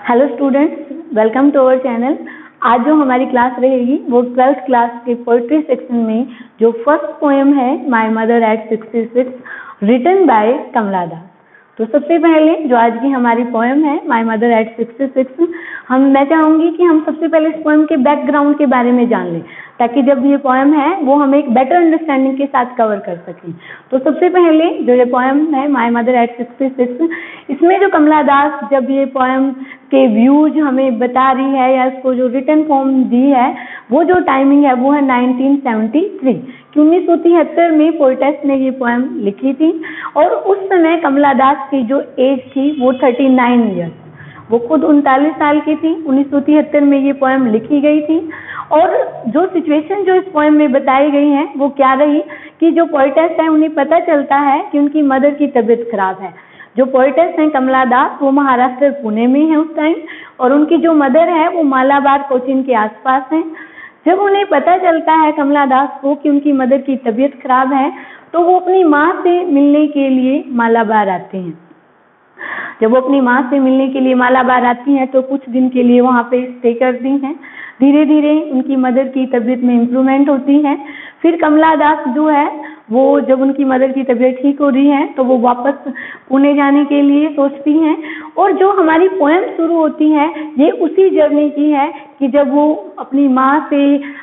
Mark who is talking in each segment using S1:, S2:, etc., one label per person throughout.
S1: Hello students, welcome to our channel. आज जो हमारी क्लास रहेगी वो 12th क्लास के पोइट्री सेक्शन में जो फर्स्ट पोएम है my mother at 66 written by Kamala Das. तो सबसे पहले जो आज की हमारी पोएम है माय मदर एट 66, मैं चाहूँगी कि हम सबसे पहले इस पोएम के बैकग्राउंड के बारे में जान लें, ताकि जब ये पोएम है वो हम एक बेटर अंडरस्टैंडिंग के साथ कवर कर सकें। तो सबसे पहले जो ये पोएम है माय मदर एट 66, इसमें जो कमला दास जब ये पोएम के व्यूज हमें बता रही है या इसको जो रिटन फॉर्म दी है, वो जो टाइमिंग है वो है 1973 कि 1973 में पोएटेस ने ये पोएम लिखी थी। और उस समय कमला दास की जो एज थी वो 39 ईयर्स, वो खुद 39 साल की थी। 1973 में ये पोएम लिखी गई थी। और जो सिचुएशन जो इस पोएम में बताई गई है वो क्या रही कि जो पोएटेस है उन्हें पता चलता है कि उनकी मदर की तबीयत खराब है। जो पोएटेस हैं कमला दास, वो महाराष्ट्र पुणे में है उस टाइम, और उनकी जो मदर है वो मालाबार कोचीन के आसपास हैं। जब उन्हें पता चलता है कमला दास को कि उनकी मदर की तबीयत खराब है, तो वो अपनी माँ से मिलने के लिए मालाबार आते हैं। जब वो अपनी माँ से मिलने के लिए मालाबार आती हैं तो कुछ दिन के लिए वहाँ पे स्टे करती हैं। धीरे धीरे उनकी मदर की तबीयत में इम्प्रूवमेंट होती है। फिर कमला दास जो है वो जब उनकी मदर की तबीयत ठीक हो रही है तो वो वापस पुणे जाने के लिए सोचती हैं। और जो हमारी पोएम शुरू होती है ये उसी जर्नी की है कि जब वो अपनी माँ से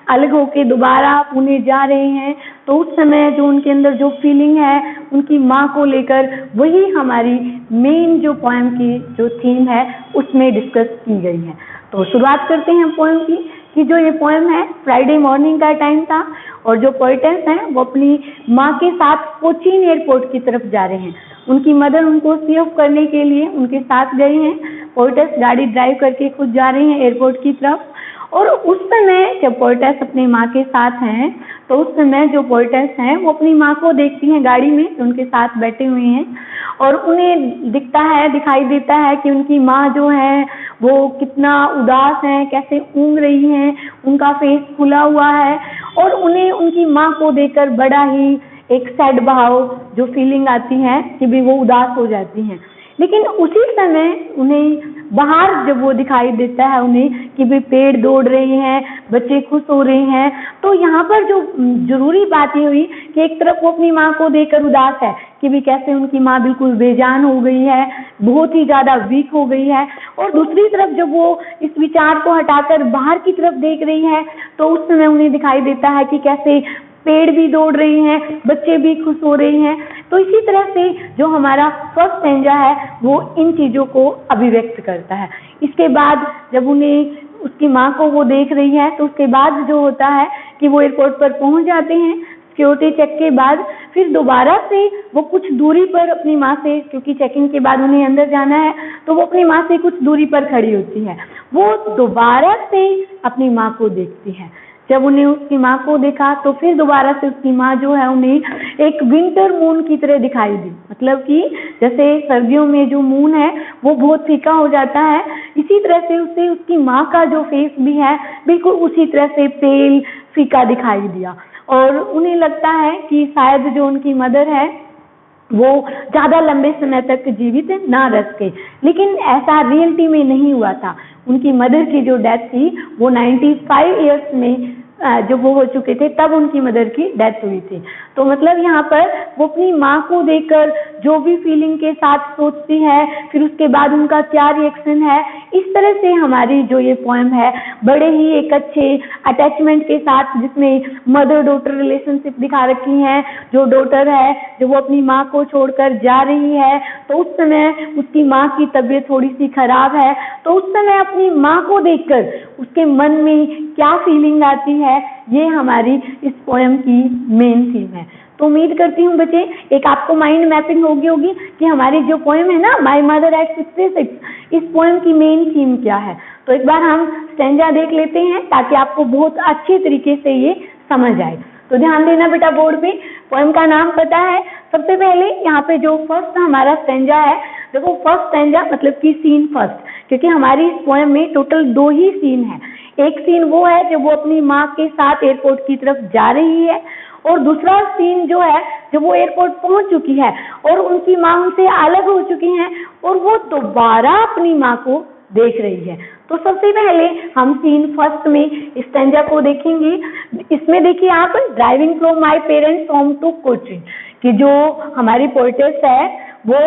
S1: अलग होके दोबारा पुणे जा रहे हैं, तो उस समय जो उनके अंदर जो फीलिंग है उनकी माँ को लेकर, वही हमारी मेन जो पोएम की जो थीम है उसमें डिस्कस की गई है। तो शुरुआत करते हैं पोएम की कि जो ये पोएम है फ्राइडे मॉर्निंग का टाइम था और जो पोएटेस हैं वो अपनी माँ के साथ कोचीन एयरपोर्ट की तरफ जा रहे हैं। उनकी मदर उनको सी ऑफ करने के लिए उनके साथ गई हैं। पोएटेस गाड़ी ड्राइव करके खुद जा रही हैं एयरपोर्ट की तरफ। और उस समय जब पोएटेस अपनी माँ के साथ हैं तो उस समय जो पोएटेस हैं वो अपनी माँ को देखती हैं गाड़ी में, तो उनके साथ बैठे हुए हैं और उन्हें दिखाई देता है कि उनकी माँ जो है वो कितना उदास हैं, कैसे ऊँग रही हैं, उनका फेस फुला हुआ है और उन्हें उनकी माँ को देखकर बड़ा ही एक सैड भाव जो फीलिंग आती है कि भी वो उदास हो जाती हैं। लेकिन उसी समय उन्हें बाहर जब वो दिखाई देता है उन्हें कि भी पेड़ दौड़ रहे हैं, बच्चे खुश हो रहे हैं। तो यहाँ पर जो जरूरी बात ये हुई कि एक तरफ वो अपनी माँ को देखकर उदास है कि भी कैसे उनकी माँ बिल्कुल बेजान हो गई है, बहुत ही ज़्यादा वीक हो गई है, और दूसरी तरफ जब वो इस विचार को हटाकर बाहर की तरफ देख रही है तो उस समय उन्हें दिखाई देता है कि कैसे पेड़ भी दौड़ रहे हैं, बच्चे भी खुश हो रहे हैं। तो इसी तरह से जो हमारा फर्स्ट स्टैंजा है वो इन चीज़ों को अभिव्यक्त करता है। इसके बाद जब उन्हें उसकी माँ को वो देख रही है तो उसके बाद जो होता है कि वो एयरपोर्ट पर पहुँच जाते हैं। सिक्योरिटी चेक के बाद फिर दोबारा से वो कुछ दूरी पर अपनी माँ से, क्योंकि चेकिंग के बाद उन्हें अंदर जाना है, तो वो अपनी माँ से कुछ दूरी पर खड़ी होती है। वो दोबारा से अपनी माँ को देखती है। जब उन्हें उसकी माँ को देखा तो फिर दोबारा से उसकी माँ जो है उन्हें एक विंटर मून की तरह दिखाई दी। मतलब कि जैसे सर्दियों में जो मून है वो बहुत फीका हो जाता है, इसी तरह से उसे उसकी माँ का जो फेस भी है बिल्कुल उसी तरह से पेल फीका दिखाई दिया। और उन्हें लगता है कि शायद जो उनकी मदर है वो ज़्यादा लंबे समय तक जीवित ना रह सके। लेकिन ऐसा रियलिटी में नहीं हुआ था। उनकी मदर की जो डेथ थी वो 95 ईयर्स में जब वो हो चुके थे तब उनकी मदर की डेथ हुई थी। तो मतलब यहाँ पर वो अपनी माँ को देखकर जो भी फीलिंग के साथ सोचती है, फिर उसके बाद उनका क्या रिएक्शन है, इस तरह से हमारी जो ये पोएम है बड़े ही एक अच्छे अटैचमेंट के साथ, जिसमें मदर डॉटर रिलेशनशिप दिखा रखी है। जो डॉटर है जब वो अपनी माँ को छोड़कर जा रही है तो उस समय उसकी माँ की तबीयत थोड़ी सी खराब है, तो उस समय अपनी माँ को देखकर उसके मन में क्या फीलिंग आती है, ये हमारी इस पोएम की मेन थीम है। तो उम्मीद करती हूँ बच्चे एक आपको माइंड मैपिंग होगी कि हमारी जो पोएम है ना माय मदर एट 66, इस पोएम की मेन थीम क्या है। तो एक बार हम स्टैंजा देख लेते हैं ताकि आपको बहुत अच्छे तरीके से ये समझ आए। तो ध्यान देना बेटा बोर्ड पे, पोएम का नाम पता है। सबसे पहले यहाँ पे जो फर्स्ट हमारा स्टैंजा है, देखो फर्स्ट स्टैंजा मतलब कि सीन फर्स्ट, क्योंकि हमारी इस पोएम में टोटल 2 ही सीन है। एक सीन वो है जब वो अपनी माँ के साथ एयरपोर्ट की तरफ जा रही है, और दूसरा सीन जो है जब वो एयरपोर्ट पहुंच चुकी है और उनकी माँ उनसे अलग हो चुकी हैं और वो दोबारा अपनी माँ को देख रही है। तो सबसे पहले हम सीन फर्स्ट में स्टैंजा को देखेंगे। इसमें देखिए आप, driving from my parents home to Cochin, कि जो हमारी पोएटेस है वो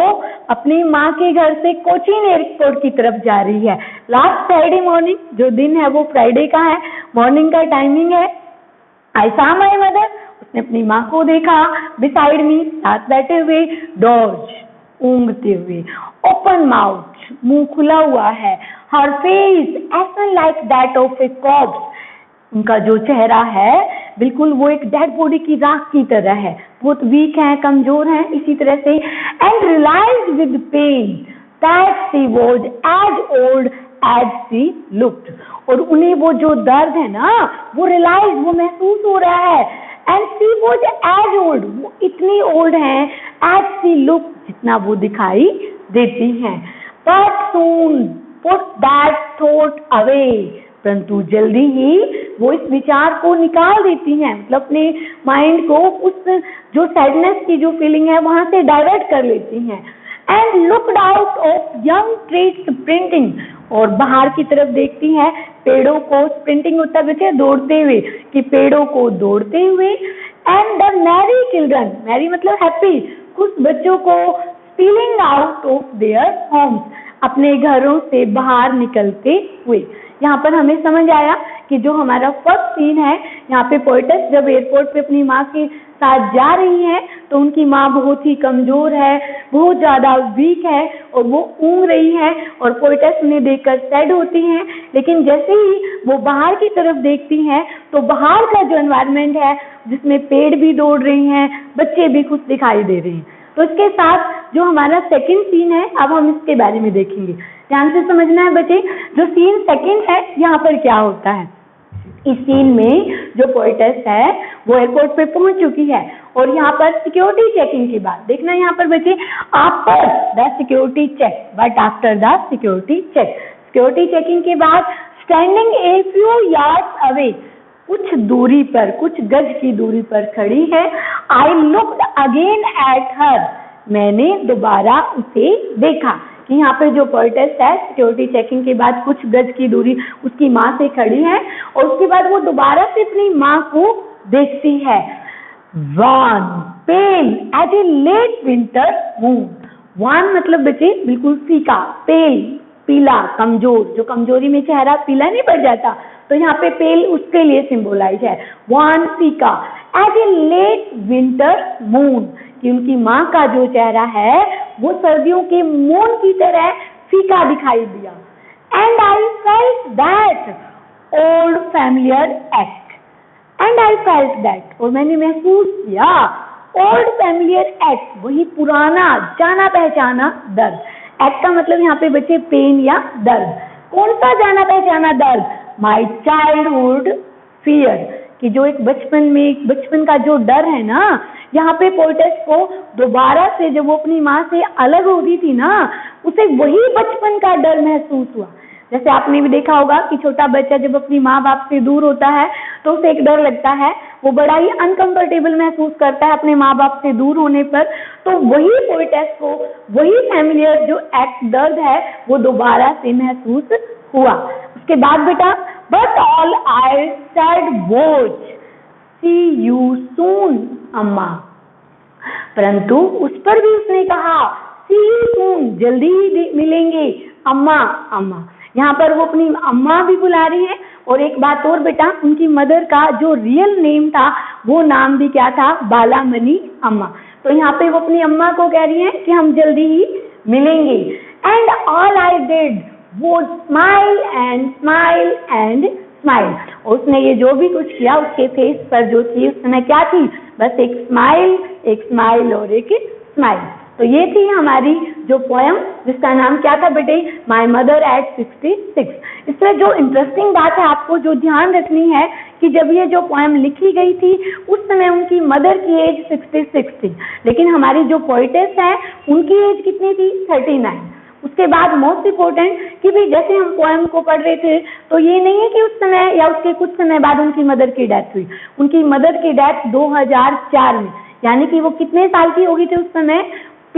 S1: अपनी माँ के घर से कोचीन एयरपोर्ट की तरफ जा रही है। लास्ट फ्राइडे मॉर्निंग, जो दिन है वो फ्राइडे का है, मॉर्निंग का टाइमिंग है। आई सॉ माय मदर, उसने अपनी माँ को देखा, बिसाइड मी, साथ बैठे हुए, डॉज, ऊँघते हुए, ओपन माउथ, मुंह खुला हुआ है, हर face as like that of a corpse, उनका जो चेहरा है बिल्कुल वो एक डेड बॉडी की राख की तरह है, बहुत वीक है, कमजोर है, इसी तरह से। And realise with pain that she was as old as she looked, और उन्हें वो जो दर्द है ना वो रियलाइज, वो महसूस हो रहा है। And she was as old, वो इतनी ओल्ड है, एज शी लुक, जितना वो दिखाई देती हैं। But soon put that thought away, परंतु जल्दी ही वो इस विचार को निकाल देती हैं, मतलब अपने माइंड को उस जो सैडनेस की जो फीलिंग है वहां से डाइवर्ट कर लेती हैं। And looked out of young trees sprinting, और बाहर की तरफ देखती है पेड़ों को, स्प्रिंटिंग होता है बच्चे दौड़ते हुए, कि पेड़ों को दौड़ते हुए। And the merry children, merry मतलब हैप्पी, कुछ बच्चों को spilling out of their homes, अपने घरों से बाहर निकलते हुए। यहाँ पर हमें समझ आया कि जो हमारा फर्स्ट सीन है, यहाँ पे पोएटेस जब एयरपोर्ट पे अपनी माँ के साथ जा रही है तो उनकी माँ बहुत ही कमजोर है, बहुत ज्यादा वीक है और वो ऊँघ रही है, और पोएटेस उन्हें देखकर सैड होती हैं। लेकिन जैसे ही वो बाहर की तरफ देखती हैं तो बाहर का जो एनवायरनमेंट है जिसमें पेड़ भी दौड़ रही हैं, बच्चे भी खुश दिखाई दे रहे हैं। तो इसके साथ जो हमारा सेकंड सीन है, अब हम इसके बारे में देखेंगे। ध्यान से समझना है बच्चे, जो सीन सेकंड है यहाँ पर क्या होता है। इस सीन में जो पोएटेस है वो एयरपोर्ट पे पहुंच चुकी है, और यहाँ पर सिक्योरिटी चेकिंग के बाद देखना, यहाँ पर बच्चे after the security check, but after the security check, security checking के बाद standing a few yards away, कुछ दूरी पर, कुछ गज की दूरी पर खड़ी है। I looked again at her, मैंने दोबारा उसे देखा, कि यहाँ पे जो पोएटेस है सिक्योरिटी चेकिंग के बाद कुछ गज की दूरी उसकी माँ से खड़ी है, और उसके बाद वो दोबारा से अपनी माँ को देखती है। One pale as a late winter moon, one मतलब बच्चे बिल्कुल फीका, पेल पीला, कमजोर, जो कमजोरी में चेहरा पीला नहीं पड़ जाता, तो यहाँ पे पेल उसके लिए सिंबोलाइज है। वन फीका as a late winter moon, कि उनकी माँ का जो चेहरा है वो सर्दियों के मून की तरह फीका दिखाई दिया। And I felt that old familiar act, and I felt that, और मैंने महसूस किया ओल्ड फैमिलियर एक्ट, वही पुराना जाना पहचाना दर्द। एक्ट का मतलब यहाँ पे बच्चे पेन या दर्द। कौन सा जाना पहचाना दर्द? माई चाइल्डहुड फियर, कि जो एक बचपन में, बचपन का जो डर है ना, यहाँ पे पोएटेस को दोबारा से जब वो अपनी माँ से अलग हो गई थी ना, उसे वही बचपन का डर महसूस हुआ। जैसे आपने भी देखा होगा कि छोटा बच्चा जब अपनी माँ बाप से दूर होता है तो उसे एक डर लगता है, वो बड़ा ही अनकंफर्टेबल महसूस करता है अपने माँ बाप से दूर होने पर। तो वही पोएटेस को वही फैमिलियर जो एक्ट दर्द है वो दोबारा से महसूस हुआ। उसके बाद बेटा, but all I said was see you soon अम्मा, परंतु उस पर भी उसने कहा सी यू सून, जल्दी ही मिलेंगे अम्मा, अम्मा। यहाँ पर वो अपनी अम्मा भी बुला रही है। और एक बात और बेटा, उनकी मदर का जो रियल नेम था वो नाम भी क्या था? बालामणि अम्मा। तो यहाँ पे वो अपनी अम्मा को कह रही है कि हम जल्दी ही मिलेंगे। एंड ऑल आई डिड वो smile and smile and smile, और उसने ये जो भी कुछ किया उसके फेस पर जो थी उस समय क्या थी? बस एक स्माइल और एक स्माइल। तो ये थी हमारी जो पोएम, जिसका नाम क्या था बेटे? My mother at 66। इसमें जो इंटरेस्टिंग बात है आपको जो ध्यान रखनी है कि जब ये जो पोएम लिखी गई थी उस समय उनकी मदर की एज 66 थी, लेकिन हमारी जो पोएटेस है उनकी एज कितनी थी? 39। उसके बाद मोस्ट इम्पोर्टेंट कि भी जैसे हम पोएम को पढ़ रहे थे तो ये नहीं है कि उस समय या उसके कुछ समय बाद उनकी मदर की डेथ हुई। उनकी मदर की डेथ 2004 में, यानी कि वो कितने साल की होगी थी उस समय?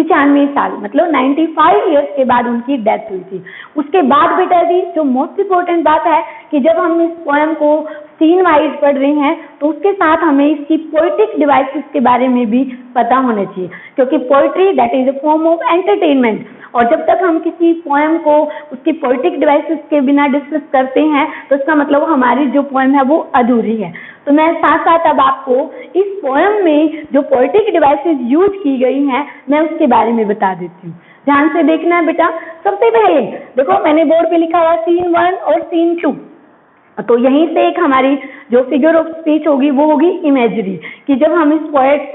S1: 95 साल, मतलब 95 ईयर्स के बाद उनकी डेथ हुई थी। उसके बाद बेटा जी जो मोस्ट इम्पोर्टेंट बात है कि जब हम इस पोएम को सीन वाइज पढ़ रहे हैं तो उसके साथ हमें इसकी पोएटिक डिवाइसेस के बारे में भी पता होना चाहिए, क्योंकि poetry that is a form of entertainment, और जब तक हम किसी पोएम को उसकी पोएटिक डिवाइसेस के बिना डिस्कस करते हैं तो इसका मतलब हमारी जो पोएम है वो अधूरी है। तो मैं साथ साथ अब आपको इस पोएम में जो पोएटिक डिवाइसेस यूज की गई हैं मैं उसके बारे में बता देती हूँ। ध्यान से देखना है बेटा। सबसे पहले देखो मैंने बोर्ड पे लिखा हुआ सीन 1 और सीन 2, तो यहीं से एक हमारी जो फिगर ऑफ स्पीच होगी वो होगी इमेजरी, कि जब हम इस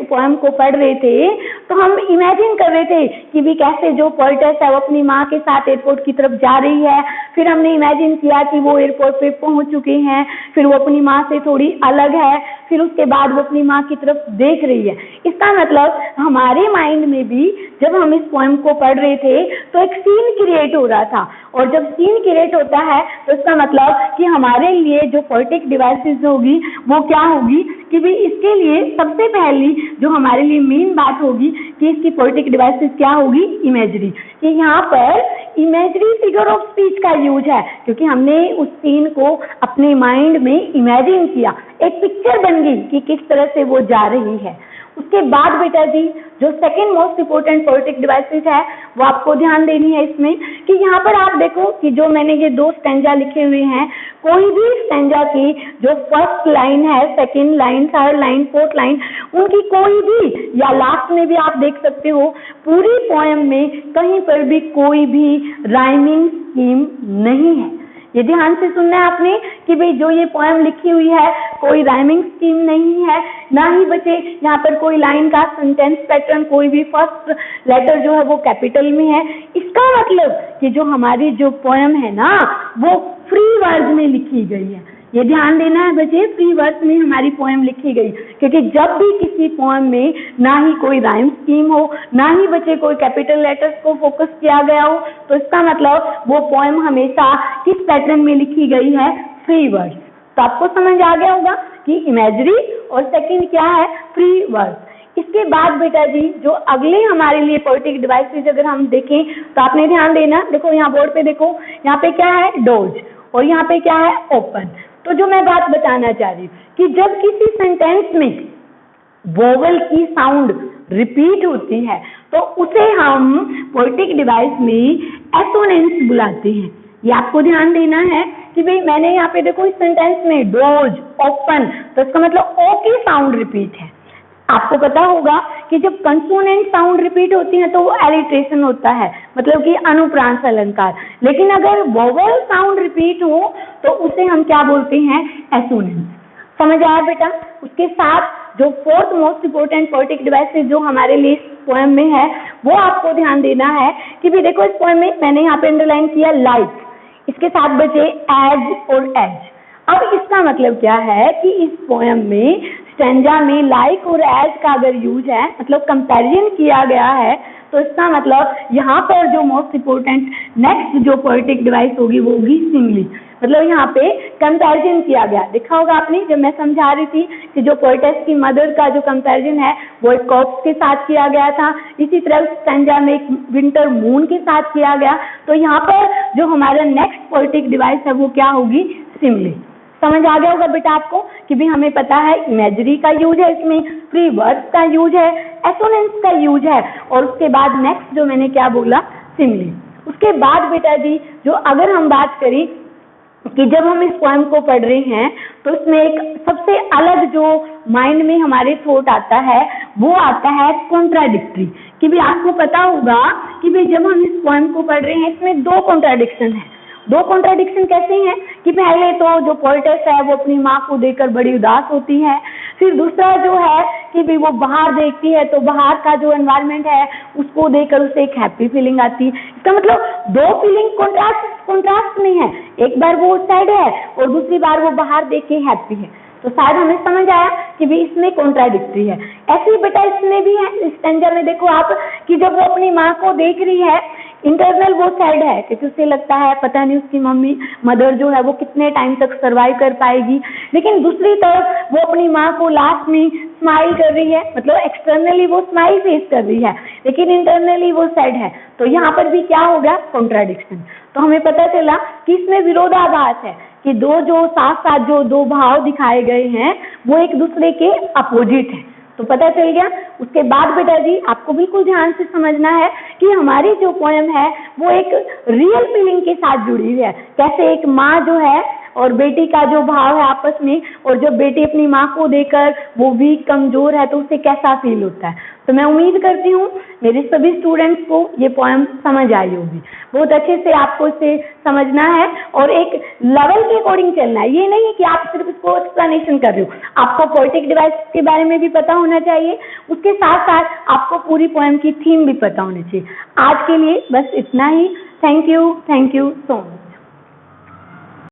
S1: पोएम को पढ़ रहे थे तो हम इमेजिन कर रहे थे कि भी कैसे जो पोएटेस है वो अपनी माँ के साथ एयरपोर्ट की तरफ जा रही है, फिर हमने इमेजिन किया कि वो एयरपोर्ट पे पहुंच चुके हैं, फिर वो अपनी माँ से थोड़ी अलग है, फिर उसके बाद वो अपनी माँ की तरफ देख रही है। इसका मतलब हमारे माइंड में भी जब हम इस पोएम को पढ़ रहे थे तो एक सीन क्रिएट हो रहा था, और जब सीन क्रिएट होता है तो इसका मतलब कि हमारे लिए जो पोएटिक डिवाइसेस होगी वो क्या होगी कि भी इसके लिए सबसे पहली जो हमारे लिए मेन बात होगी कि इसकी पोएटिक डिवाइसेस क्या होगी, इमेजरी, कि यहाँ पर इमेजरी फिगर ऑफ स्पीच का यूज है, क्योंकि हमने उस सीन को अपने माइंड में इमेजिन किया, एक पिक्चर बन गई कि किस तरह से वो जा रही है। उसके बाद बेटा जी जो second most important poetic devices है वो आपको ध्यान देनी है इसमें, कि यहाँ पर आप देखो कि जो मैंने ये 2 स्टैंजा लिखे हुए हैं, कोई भी स्टैंजा की जो फर्स्ट लाइन है, second line, third line, fourth line, उनकी कोई भी, या लास्ट में भी आप देख सकते हो, पूरी पोएम में कहीं पर भी कोई भी राइमिंग स्कीम नहीं है। ये ध्यान से सुनना है आपने कि भाई जो ये पोएम लिखी हुई है कोई राइमिंग स्कीम नहीं है, ना ही बचे यहाँ पर कोई लाइन का सेंटेंस पैटर्न, कोई भी फर्स्ट लेटर जो है वो कैपिटल में है। इसका मतलब कि जो हमारी जो पोएम है ना वो फ्री वर्ड में लिखी गई है। ये ध्यान देना है बच्चे, फ्री वर्ड में हमारी पोएम लिखी गई, क्योंकि जब भी किसी पोएम में ना ही कोई राइम स्कीम हो, ना ही बच्चे कोई कैपिटल लेटर्स को फोकस किया गया हो, तो इसका मतलब वो पोएम हमेशा किस पैटर्न में लिखी गई है, फ्री वर्ड्स। तो आपको समझ आ गया होगा कि इमेजरी और सेकंड क्या है, फ्री वर्ड्स। इसके बाद बेटा जी जो अगले हमारे लिए पोएटिक डिवाइसेस अगर हम देखें तो आपने ध्यान देना, देखो यहाँ बोर्ड पे देखो, यहाँ पे क्या है, डोज, और यहाँ पे क्या है, ओपन। तो जो मैं बात बताना चाह रही हूँ कि जब किसी सेंटेंस में वोवल की साउंड रिपीट होती है तो उसे हम पोएटिक डिवाइस में एसोनेंस बुलाते हैं। ये आपको ध्यान देना है कि भाई मैंने यहाँ पे देखो इस सेंटेंस में डोज, ओपन, तो इसका मतलब ओ की साउंड रिपीट है। आपको पता होगा कि जब कंसोनेंट साउंड रिपीट होती है तो वो एलिट्रेशन होता है, मतलब कि अनुप्रांत अलंकार, लेकिन अगर वोवल साउंड रिपीट हो तो उसे हम क्या बोलते हैं, एसोनेंस। समझ आया बेटा। उसके साथ जो fourth most important poetic device जो हमारे लिए इस पोएम में है वो आपको ध्यान देना है कि भी देखो इस पोएम में मैंने यहाँ पे अंडरलाइन किया लाइक, इसके साथ बचे एज और एज। अब इसका मतलब क्या है कि इस पोएम में स्टैंजा में लाइक और एज का अगर यूज है, मतलब कंपैरिजन किया गया है, तो इसका मतलब यहाँ पर जो मोस्ट इम्पोर्टेंट नेक्स्ट जो पोएटिक डिवाइस होगी वो होगी सिमिली, मतलब यहाँ पे कंपैरिजन किया गया। देखा होगा आपने जब मैं समझा रही थी कि जो पोएटेस की मदर का जो कंपैरिजन है वो एक कॉप्स के साथ किया गया था, इसी तरह स्टैंजा में एक विंटर मून के साथ किया गया। तो यहाँ पर जो हमारा नेक्स्ट पोएटिक डिवाइस है वो क्या होगी, सिमिली। समझ आ गया होगा बेटा आपको कि भी हमें पता है इमेजरी का यूज है, इसमें फ्री वर्ड्स का यूज है, एसोनेंस का यूज है, और उसके बाद नेक्स्ट जो मैंने क्या बोला, सिमिली। उसके बाद बेटा जी जो अगर हम बात करें कि जब हम इस पोएम को पढ़ रहे हैं तो इसमें एक सबसे अलग जो माइंड में हमारे थॉट आता है वो आता है कॉन्ट्राडिक्टरी, कि भी आपको पता होगा कि भी जब हम इस पोएम को पढ़ रहे हैं इसमें 2 कॉन्ट्राडिक्शन है। 2 कॉन्ट्राडिक्शन कैसे हैं कि पहले तो जो पोएटेस है वो अपनी माँ को देखकर बड़ी उदास होती है, फिर दूसरा जो है कि भी वो बाहर देखती है तो बाहर का जो एनवायरनमेंट है उसको देखकर उसे एक हैप्पी फीलिंग आती है। इसका मतलब 2 फीलिंग कॉन्ट्रास्ट में है, एक बार वो सैड है और दूसरी बार वो बाहर देख के हैप्पी है। तो शायद हमें समझ आया कि भी इसमें कॉन्ट्राडिक्टरी है। ऐसे ही बेटा इसमें भी है, इस स्टैंजा में देखो आप कि जब वो अपनी माँ को देख रही है, इंटरनल वो सैड है क्योंकि उसे लगता है पता नहीं उसकी मदर जो है वो कितने टाइम तक सरवाइव कर पाएगी, लेकिन दूसरी तरफ वो अपनी माँ को लास्ट में स्माइल कर रही है, मतलब एक्सटर्नली वो स्माइल फेस कर रही है लेकिन इंटरनली वो सैड है। तो यहाँ पर भी क्या हो गया, कॉन्ट्राडिक्शन। तो हमें पता चला कि इसमें विरोधाभास है कि जो साथ साथ जो दो भाव दिखाए गए हैं वो एक दूसरे के अपोजिट है। तो पता चल गया। उसके बाद बेटा जी आपको बिल्कुल ध्यान से समझना है कि हमारी जो पोएम है वो एक रियल फीलिंग के साथ जुड़ी हुई है। कैसे एक माँ जो है और बेटी का जो भाव है आपस में, और जब बेटी अपनी माँ को देखकर वो वीक कमजोर है तो उसे कैसा फील होता है। तो मैं उम्मीद करती हूँ मेरे सभी स्टूडेंट्स को ये पोएम समझ आई होगी। बहुत अच्छे से आपको इसे समझना है और एक लेवल के अकॉर्डिंग चलना है। ये नहीं है कि आप सिर्फ इसको एक्सप्लेनेशन कर रहे हो, आपको पोएटिक डिवाइस के बारे में भी पता होना चाहिए, उसके साथ साथ आपको पूरी पोएम की थीम भी पता होनी चाहिए। आज के लिए बस इतना ही। Thank you so much.